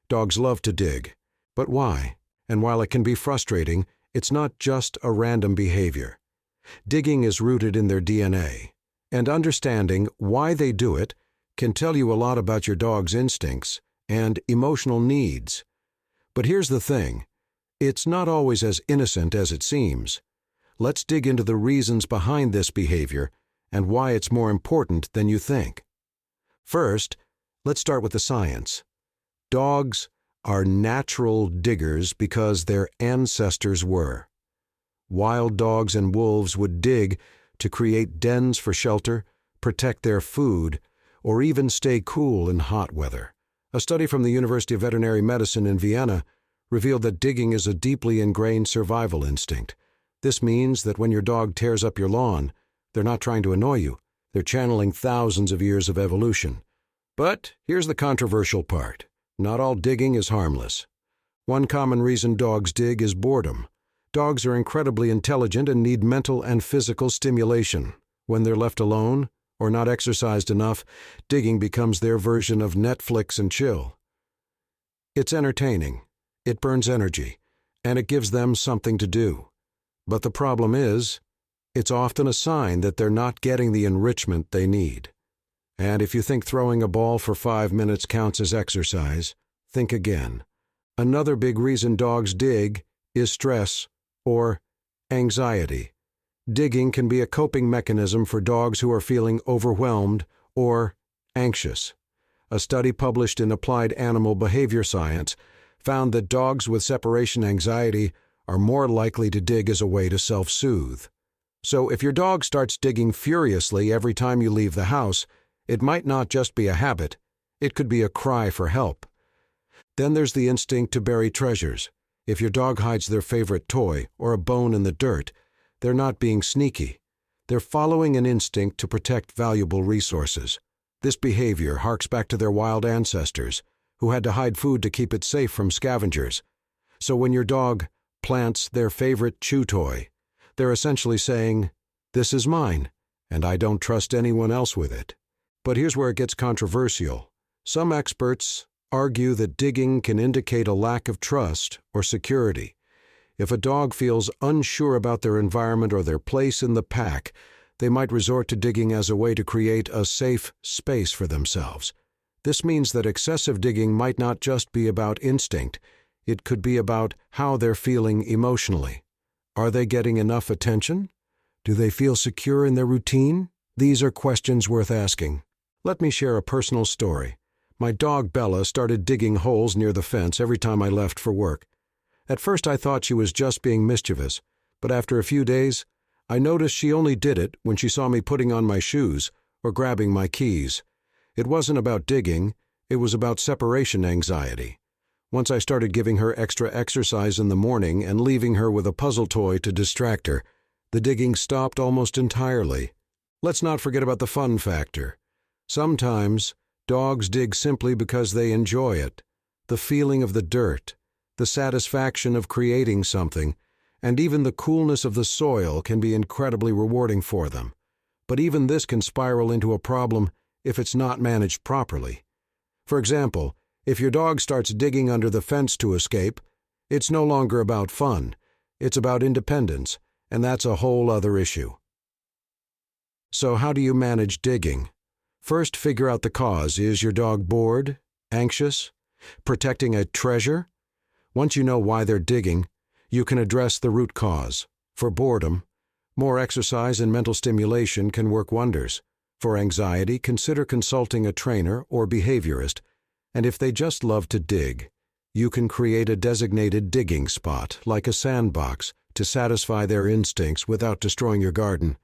Dogs love to dig. But why? And while it can be frustrating, it's not just a random behavior. Digging is rooted in their DNA, and understanding why they do it can tell you a lot about your dog's instincts and emotional needs. But here's the thing, it's not always as innocent as it seems. Let's dig into the reasons behind this behavior and why it's more important than you think. First, let's start with the science. Dogs are natural diggers because their ancestors were. Wild dogs and wolves would dig to create dens for shelter, protect their food, or even stay cool in hot weather. A study from the University of Veterinary Medicine in Vienna revealed that digging is a deeply ingrained survival instinct. This means that when your dog tears up your lawn, they're not trying to annoy you. They're channeling thousands of years of evolution. But here's the controversial part. Not all digging is harmless. One common reason dogs dig is boredom. Dogs are incredibly intelligent and need mental and physical stimulation. When they're left alone or not exercised enough, digging becomes their version of Netflix and chill. It's entertaining, it burns energy, and it gives them something to do. But the problem is, it's often a sign that they're not getting the enrichment they need. And if you think throwing a ball for 5 minutes counts as exercise, think again. Another big reason dogs dig is stress or anxiety. Digging can be a coping mechanism for dogs who are feeling overwhelmed or anxious. A study published in Applied Animal Behavior Science found that dogs with separation anxiety are more likely to dig as a way to self-soothe. So if your dog starts digging furiously every time you leave the house, it might not just be a habit, it could be a cry for help. Then there's the instinct to bury treasures. If your dog hides their favorite toy or a bone in the dirt, they're not being sneaky. They're following an instinct to protect valuable resources. This behavior harks back to their wild ancestors, who had to hide food to keep it safe from scavengers. So when your dog plants their favorite chew toy, they're essentially saying, "This is mine, and I don't trust anyone else with it." But here's where it gets controversial. Some experts argue that digging can indicate a lack of trust or security. If a dog feels unsure about their environment or their place in the pack, they might resort to digging as a way to create a safe space for themselves. This means that excessive digging might not just be about instinct, it could be about how they're feeling emotionally. Are they getting enough attention? Do they feel secure in their routine? These are questions worth asking. Let me share a personal story. My dog Bella started digging holes near the fence every time I left for work. At first I thought she was just being mischievous, but after a few days, I noticed she only did it when she saw me putting on my shoes or grabbing my keys. It wasn't about digging, it was about separation anxiety. Once I started giving her extra exercise in the morning and leaving her with a puzzle toy to distract her, the digging stopped almost entirely. Let's not forget about the fun factor. Sometimes, dogs dig simply because they enjoy it. The feeling of the dirt, the satisfaction of creating something, and even the coolness of the soil can be incredibly rewarding for them. But even this can spiral into a problem if it's not managed properly. For example, if your dog starts digging under the fence to escape, it's no longer about fun, it's about independence, and that's a whole other issue. So how do you manage digging? First, figure out the cause. Is your dog bored, anxious, protecting a treasure? Once you know why they're digging, you can address the root cause. For boredom, more exercise and mental stimulation can work wonders. For anxiety, consider consulting a trainer or behaviorist. And if they just love to dig, you can create a designated digging spot, like a sandbox, to satisfy their instincts without destroying your garden.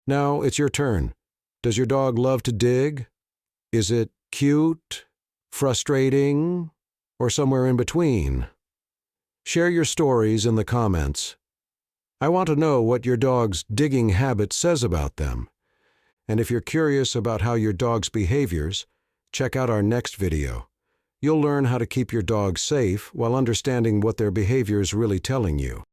Now it's your turn. Does your dog love to dig? Is it cute, frustrating, or somewhere in between? Share your stories in the comments. I want to know what your dog's digging habit says about them. And if you're curious about how your dog's behaviors, check out our next video. You'll learn how to keep your dog safe while understanding what their behavior is really telling you.